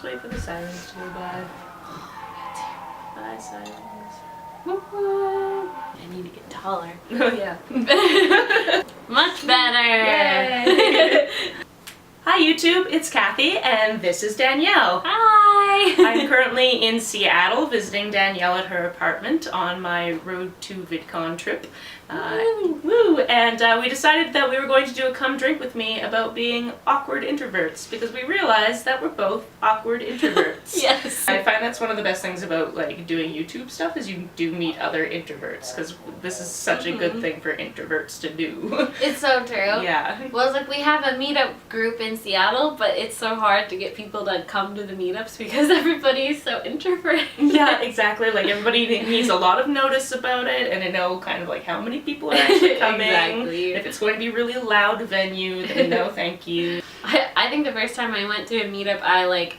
just wait for the sirens to go by. Bye, sirens. I need to get taller. Oh, yeah. Much better! Yay! Hi YouTube, it's Kathy, and this is Danielle. Hi! I'm currently in Seattle visiting Danielle at her apartment on my Road to VidCon trip. Woo! And we decided that we were going to do a come drink with me about being awkward introverts, because we realized that we're both awkward introverts. Yes. I find that's one of the best things about like doing YouTube stuff is you do meet other introverts, because this is such a good thing for introverts to do. It's so true. Yeah. Well, it's like we have a meetup group in Seattle, but it's so hard to get people to come to the meetups because everybody's so introverted. Yeah, exactly. Like everybody needs a lot of notice about it and to know kind of like how many people are actually coming. Exactly. If it's going to be a really loud venue, then no thank you. I think the first time I went to a meetup, I like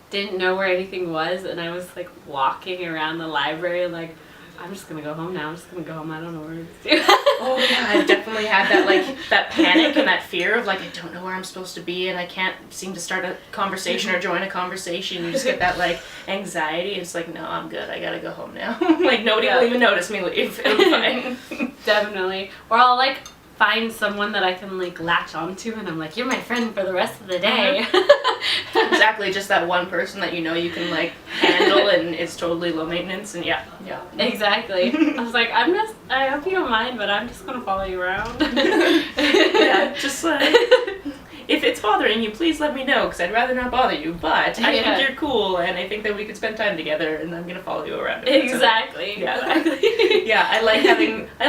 didn't know where anything was, and I was like walking around the library like, I'm just gonna go home now. I'm just gonna go home. I don't know where to do. Oh yeah, I've definitely had that like that panic and that fear of like I don't know where I'm supposed to be and I can't seem to start a conversation or join a conversation. You just get that like anxiety. It's like no, I'm good. I gotta go home now. Like nobody will even notice me leave. It'll be fine. Definitely. Or I'll like find someone that I can like latch onto, and I'm like, you're my friend for the rest of the day. Exactly, just that one person that you know you can like handle and it's totally low maintenance and yeah. Exactly. I was like, I hope you don't mind, but I'm just gonna follow you around. Yeah, just like, if it's bothering you, please let me know, because I'd rather not bother you, but I think you're cool and I think that we could spend time together and I'm gonna follow you around. Exactly. Yeah. Exactly. Yeah, I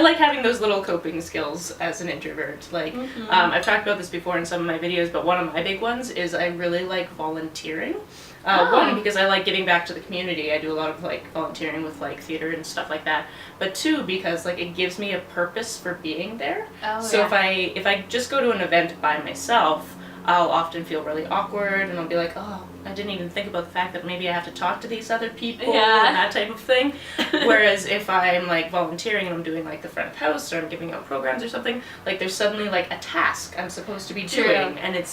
like having those little coping skills as an introvert. Like, I've talked about this before in some of my videos, but one of my big ones is I really like volunteering. One, because I like giving back to the community. I do a lot of like volunteering with like theater and stuff like that. But two, because like it gives me a purpose for being there. So if I just go to an event by myself, I'll often feel really awkward and I'll be like, oh, I didn't even think about the fact that maybe I have to talk to these other people and that type of thing. Whereas if I'm like volunteering and I'm doing like the front of house or I'm giving out programs or something, like there's suddenly like a task I'm supposed to be doing and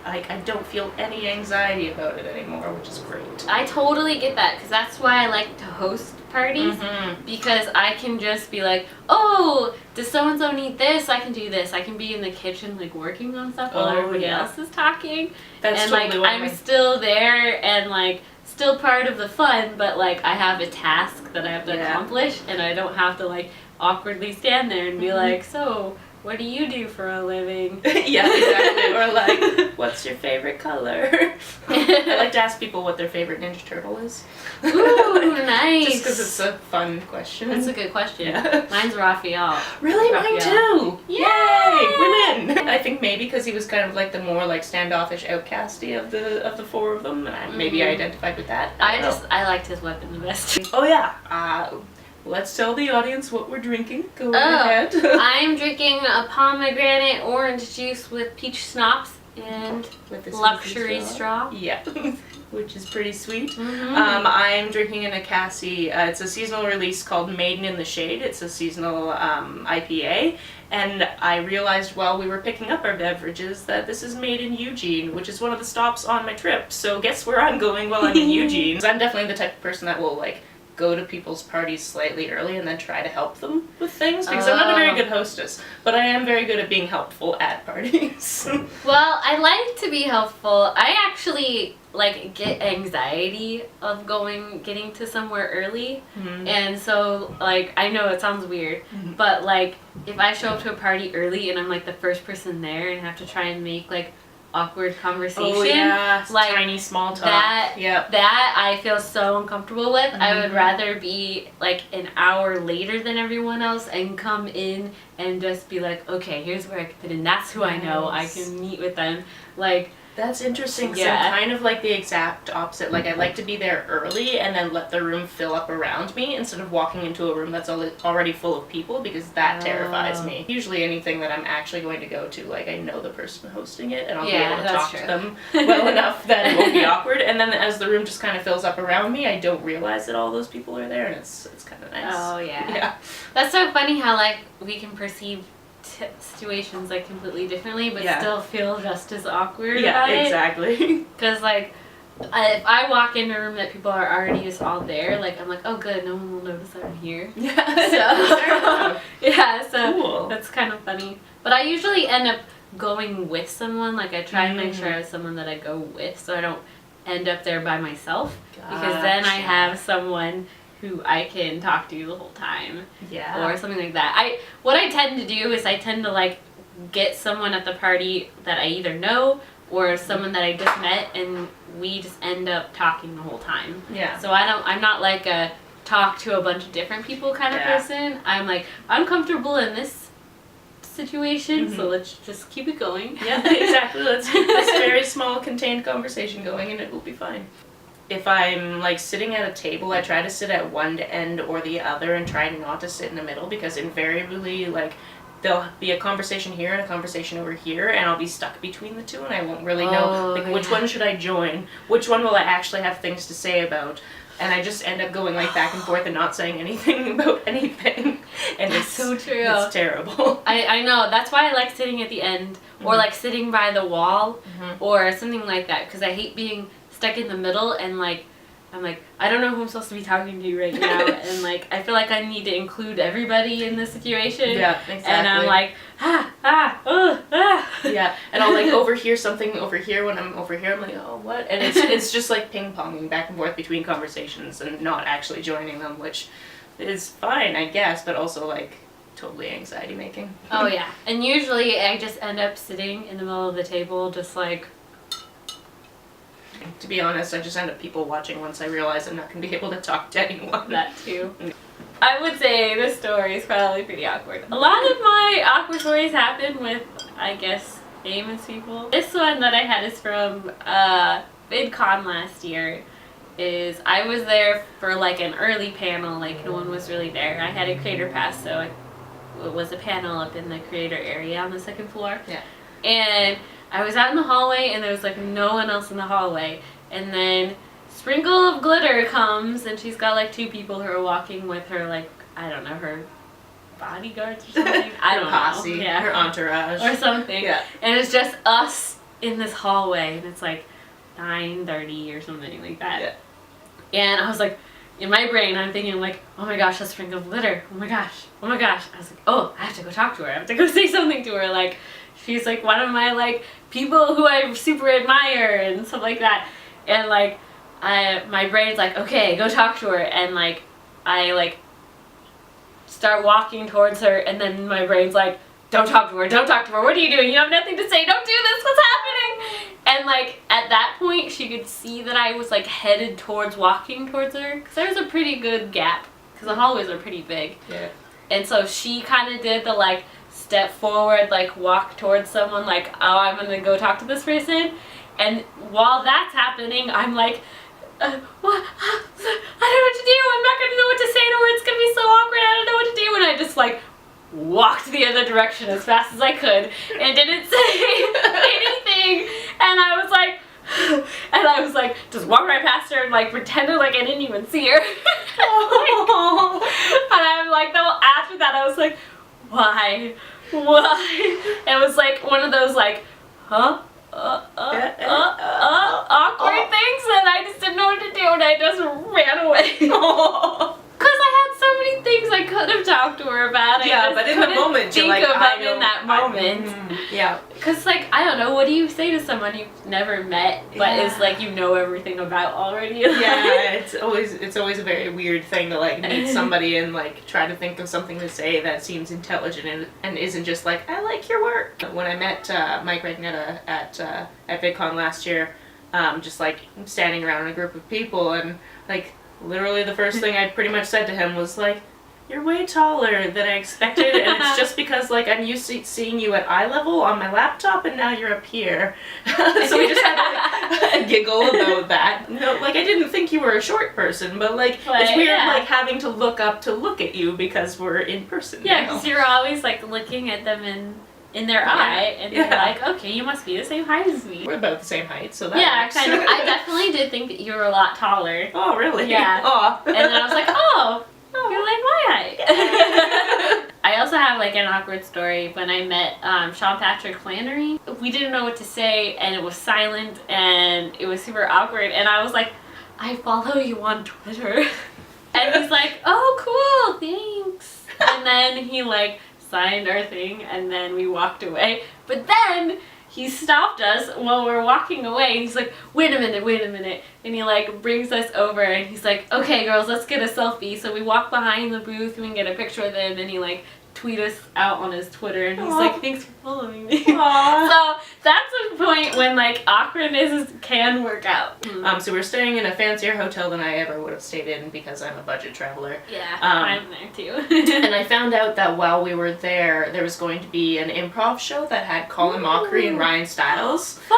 I don't feel any anxiety about it anymore, which is great. I totally get that, because that's why I like to host parties, because I can just be like, oh, does so-and-so need this? I can do this. I can be in the kitchen like working on stuff while everybody else is talking. That's and totally like I'm still there and like still part of the fun, but like I have a task that I have to accomplish, and I don't have to like awkwardly stand there and be like, so what do you do for a living? Yeah, exactly. Or like, what's your favorite color? I like to ask people what their favorite Ninja Turtle is. Ooh, nice. Just because it's a fun question. That's a good question. Yeah. Mine's Raphael. Really? Raphael. Mine too. Yay! We win. I think maybe because he was kind of like the more like standoffish outcasty of the four of them, and maybe I identified with that. I liked his weapon the best. Oh yeah. Let's tell the audience what we're drinking. Go ahead. I'm drinking a pomegranate orange juice with peach schnapps and with luxury straw. Yeah, which is pretty sweet. I'm drinking an Acassi. It's a seasonal release called Maiden in the Shade. It's a seasonal IPA. And I realized while we were picking up our beverages that this is made in Eugene, which is one of the stops on my trip. So guess where I'm going while I'm in Eugene. I'm definitely the type of person that will like go to people's parties slightly early and then try to help them with things, because I'm not a very good hostess, but I am very good at being helpful at parties. Well, I like to be helpful. I actually like get anxiety of getting to somewhere early, and so like I know it sounds weird, but like if I show up to a party early and I'm like the first person there and have to try and make like awkward conversation, like tiny small talk, that I feel so uncomfortable with. I would rather be like an hour later than everyone else and come in and just be like, okay, here's where I can fit in, that's who I know, I can meet with them. Like, that's interesting, because I'm kind of like the exact opposite. Like, I like to be there early and then let the room fill up around me instead of walking into a room that's already full of people, because that terrifies me. Usually anything that I'm actually going to go to, like, I know the person hosting it and I'll be able to talk to them well enough that it won't be awkward. And then as the room just kind of fills up around me, I don't realize that all those people are there, and it's kind of nice. Oh, yeah. That's so funny how, like, we can perceive situations like completely differently, but still feel just as awkward about it. Yeah, exactly. Because like if I walk in a room that people are already just all there, like I'm like, oh good, no one will notice that I'm here. Yeah. So yeah, so Cool. that's kind of funny. But I usually end up going with someone. Like I try and make sure I have someone that I go with, so I don't end up there by myself. Because then I have someone who I can talk to the whole time. Yeah. Or something like that. What I tend to do is I tend to like get someone at the party that I either know or someone that I just met, and we just end up talking the whole time. Yeah. So I'm not like a talk to a bunch of different people kind of person. I'm like, I'm comfortable in this situation, so let's just keep it going. Yeah, exactly. Let's keep this very small, contained conversation going, and it will be fine. If I'm like sitting at a table, I try to sit at one end or the other and try not to sit in the middle, because invariably, like, there'll be a conversation here and a conversation over here, and I'll be stuck between the two, and I won't really know, like, which one should I join? Which one will I actually have things to say about? And I just end up going, like, back and forth and not saying anything about anything. And That's so true. It's terrible. I know. That's why I like sitting at the end, or like sitting by the wall, or something like that, because I hate being stuck in the middle and like I'm like, I don't know who I'm supposed to be talking to right now, and like I feel like I need to include everybody in the situation. Yeah, exactly. And I'm like, Yeah, and I'll like overhear something over here when I'm over here. I'm like, oh, what? And it's just like ping-ponging back and forth between conversations and not actually joining them, which is fine, I guess, but also like totally anxiety making. Oh yeah, and usually I just end up sitting in the middle of the table, just like. To be honest, I just end up people watching once I realize I'm not going to be able to talk to anyone. That too. I would say this story is probably pretty awkward. A lot of my awkward stories happen with, I guess, famous people. This one that I had is from VidCon last year. I was there for like an early panel, like no one was really there. I had a creator pass, so it was a panel up in the creator area on the second floor. Yeah. And I was out in the hallway, and there was like no one else in the hallway. And then Sprinkle of Glitter comes, and she's got like two people who are walking with her, like, I don't know, her bodyguards or something. I don't posse, know. Yeah. her entourage. Or something. Yeah. And it's just us in this hallway, and it's like 9:30 or something like that. Yeah. And I was like, in my brain, I'm thinking like, oh my gosh, that's Sprinkle of Glitter. Oh my gosh. Oh my gosh. I was like, oh, I have to go talk to her. I have to go say something to her. Like, she's like one of my like people who I super admire and stuff like that. And like, my brain's like, okay, go talk to her. And like, I like start walking towards her, and then my brain's like, don't talk to her, don't talk to her. What are you doing? You have nothing to say. Don't do this. What's happening? And like at that point, she could see that I was like headed towards walking towards her, because there was a pretty good gap, because the hallways are pretty big. Yeah. And so she kind of did the like step forward, like walk towards someone, like, oh, I'm gonna go talk to this person. And while that's happening, I'm like, what? I don't know what to do. I'm not gonna know what to say to her. It's gonna be so awkward. I don't know what to do. And I just like walked the other direction as fast as I could and didn't say anything. And I was like, just walk right past her and like pretended like I didn't even see her. And I'm like, though after that, I was like, why? It was like one of those like, awkward things, and I just didn't know what to do, and I just ran away. Because I had so many things I could have talked to her about. Yeah, but in the moment, you're like, I know. In that moment. Yeah. Because, like, I don't know, what do you say to someone you've never met, but is like you know everything about already? Yeah, it's always a very weird thing to like meet somebody and like try to think of something to say that seems intelligent and isn't just like, I like your work. When I met Mike Regnetta at VidCon last year, just like standing around in a group of people, and like literally the first thing I pretty much said to him was like, you're way taller than I expected, and it's just because like I'm used to seeing you at eye level on my laptop, and now you're up here. So we just had like a giggle about that. No, like I didn't think you were a short person, but like it's weird like having to look up to look at you because we're in person. Yeah, because you're always like looking at them in their eye, and you're like, okay, you must be the same height as me. We're about the same height, so that works. Kind of. I definitely did think that you were a lot taller. Oh, really? Yeah. Aw. And then I was like, oh, you're like my height. I also also have like an awkward story when I met Sean Patrick Flannery. We didn't know what to say, and it was silent, and it was super awkward. And I was like, I follow you on Twitter. And he's like, oh, cool, thanks. And then he like signed our thing, and then we walked away. But then he stopped us while we were walking away, and he's like, wait a minute. And he like brings us over, and he's like, okay girls, let's get a selfie. So we walk behind the booth, and we get a picture with him, and he like tweet us out on his Twitter, and he's like, thanks for following me. So that's a point when like awkwardness can work out. So we're staying in a fancier hotel than I ever would have stayed in because I'm a budget traveler. Yeah, I'm there too. And I found out that while we were there was going to be an improv show that had Colin Mockery and Ryan Stiles. Fun!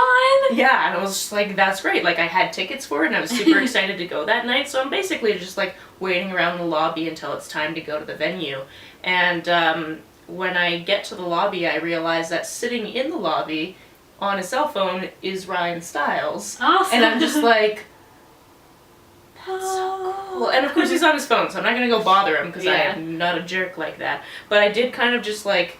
Yeah, and I was just like, that's great. Like, I had tickets for it, and I was super excited to go that night, so I'm basically just like waiting around the lobby until it's time to go to the venue. And when I get to the lobby, I realize that sitting in the lobby on a cell phone is Ryan Stiles. Awesome. And I'm just like, that's so cool. And of course he's on his phone, so I'm not going to go bother him because I'm not a jerk like that. But I did kind of just like,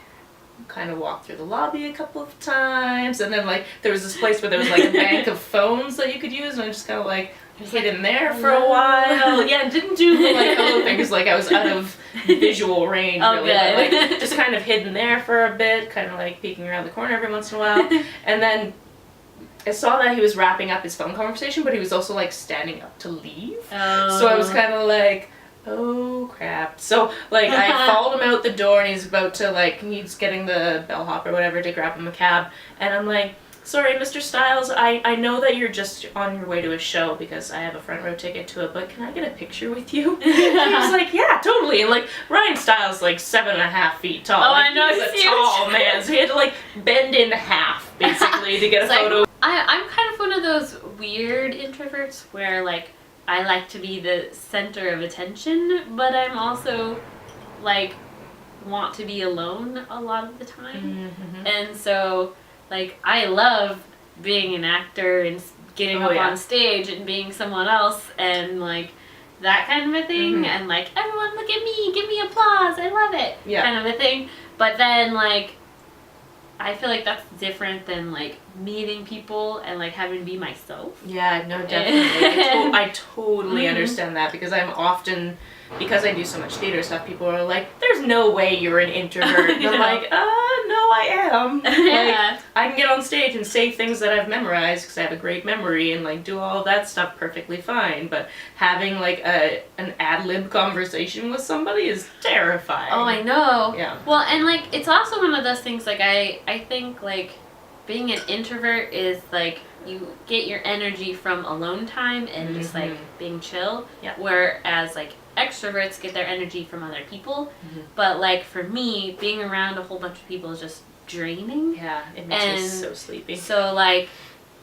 walk through the lobby a couple of times, and then like there was this place where there was like a bank of phones that you could use, and I just kind of like hid in there for a while. Yeah, didn't do the like hello thing because like I was out of visual range really, but like just kind of hidden there for a bit, kind of like peeking around the corner every once in a while. And then I saw that he was wrapping up his phone conversation, but he was also like standing up to leave. So I was kind of like, oh crap. So like I followed him out the door, and he's about to like, he's getting the bellhop or whatever to grab him a cab, and I'm like, sorry, Mr. Stiles, I know that you're just on your way to a show because I have a front row ticket to it, but can I get a picture with you? And he was like, yeah, totally. And like Ryan Stiles like 7.5 feet tall. Oh, like, I know, he's a he's tall man, so he had to like bend in half basically to get a photo. I'm kind of one of those weird introverts where like I like to be the center of attention, but I'm also like want to be alone a lot of the time. And so like I love being an actor and getting up on stage and being someone else and like that kind of a thing, and like everyone look at me, give me applause, I love it, kind of a thing. But then like I feel like that's different than like meeting people and like having to be myself. Yeah, no, definitely. I totally understand that because I'm often, because I do so much theater stuff, people are like, there's no way you're an introvert. And I'm like, no, I am. Like, I can get on stage and say things that I've memorized because I have a great memory and like do all of that stuff perfectly fine. But having like an ad-lib conversation with somebody is terrifying. Oh, I know. Yeah. Well, and like it's also one of those things like I think like being an introvert is like you get your energy from alone time and just like being chill. Yeah. Whereas like extroverts get their energy from other people. But like for me, being around a whole bunch of people is just draining. Yeah, it makes me so sleepy. So like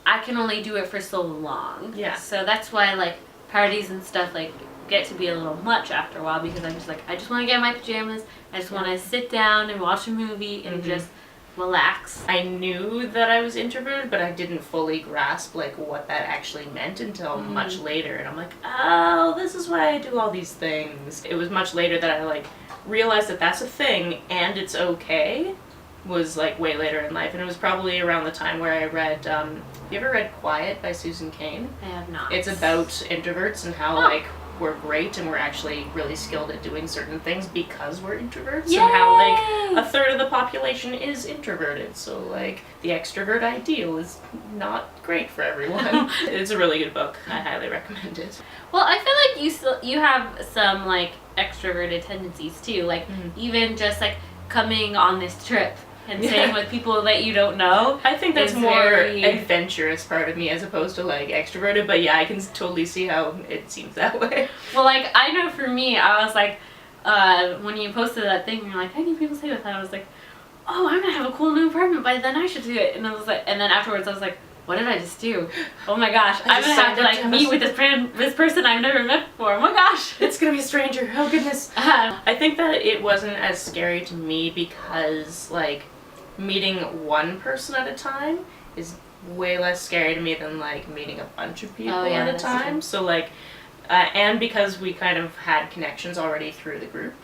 I can only do it for so long. Yeah. So that's why like parties and stuff like get to be a little much after a while because I'm just like, I just want to get in my pajamas. I just want to sit down and watch a movie and just relax. I knew that I was introverted, but I didn't fully grasp like what that actually meant until much later, and I'm like, oh, this is why I do all these things. It was much later that I like realized that that's a thing and it's okay. Was like way later in life, and it was probably around the time where I read have you ever read Quiet by Susan Cain? I have not. It's about introverts and how like we're great and we're actually really skilled at doing certain things because we're introverts. Yay! And how like a third of the population is introverted, so like the extrovert ideal is not great for everyone. It's a really good book. I highly recommend it. Well, I feel like you have some like extroverted tendencies too, like even just like coming on this trip and staying with people that you don't know. I think that's more adventurous part of me as opposed to like extroverted, but yeah, I can totally see how it seems that way. Well, like I know for me, I was like, when you posted that thing, you're like, how can people stay with that? I was like, oh, I'm gonna have a cool new apartment, but then I should do it. And I was like, and then afterwards I was like, what did I just do? Oh my gosh, I'm gonna have to like meet with this person I've never met before. Oh my gosh, it's gonna be a stranger. Oh goodness. I think that it wasn't as scary to me because like meeting one person at a time is way less scary to me than like meeting a bunch of people at a time. So like, and because we kind of had connections already through the group,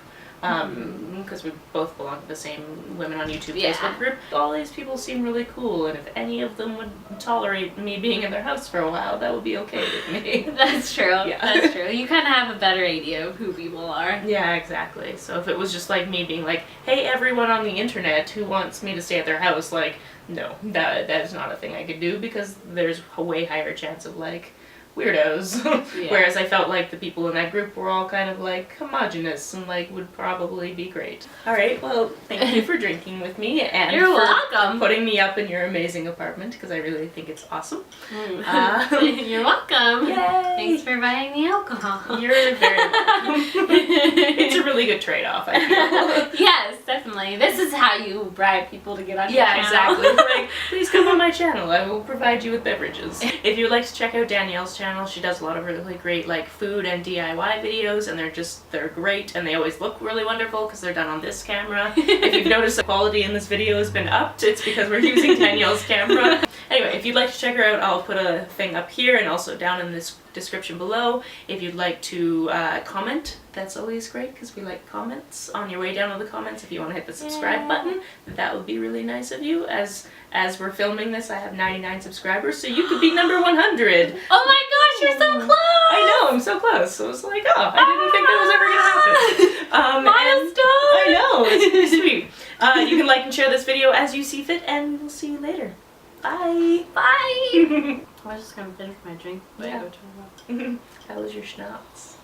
because we both belong to the same Women on YouTube Yeah. Facebook group. All these people seem really cool, and if any of them would tolerate me being in their house for a while, that would be okay with me. That's true. Yeah. That's true. You kind of have a better idea of who people are. Yeah, exactly. So if it was just like me being like, hey, everyone on the internet who wants me to stay at their house, like, no, that is not a thing I could do, because there's a way higher chance of like weirdos. Yeah. Whereas I felt like the people in that group were all kind of like homogenous and like would probably be great. Alright, well, thank you for drinking with me and You're for welcome. putting me up in your amazing apartment, because I really think it's awesome. You're welcome. Yay! Thanks for buying the alcohol. You're very welcome. It's a really good trade-off, I feel. Yes, definitely. This is how you bribe people to get on your Yeah, channel. exactly. Like, please come on my channel. I will provide you with beverages. If you'd like to check out Danielle's channel, she does a lot of really great like food and DIY videos, and they're great, and they always look really wonderful because they're done on this camera. If you've noticed the quality in this video has been upped, it's because we're using Danielle's camera. Anyway, if you'd like to check her out, I'll put a thing up here and also down in this description below. If you'd like to comment, that's always great because we like comments. On your way down to the comments, if you want to hit the subscribe button, that would be really nice of you. As we're filming this, I have 99 subscribers, so you could be number 100. Oh my gosh, you're so close! I know, I'm so close. So I was like, oh, I didn't think that was ever gonna happen. Milestone! I know, it's pretty sweet. You can like and share this video as you see fit, and we'll see you later. Bye. Bye! I was just gonna finish my drink. Yeah. Go turn it off. How was your schnapps?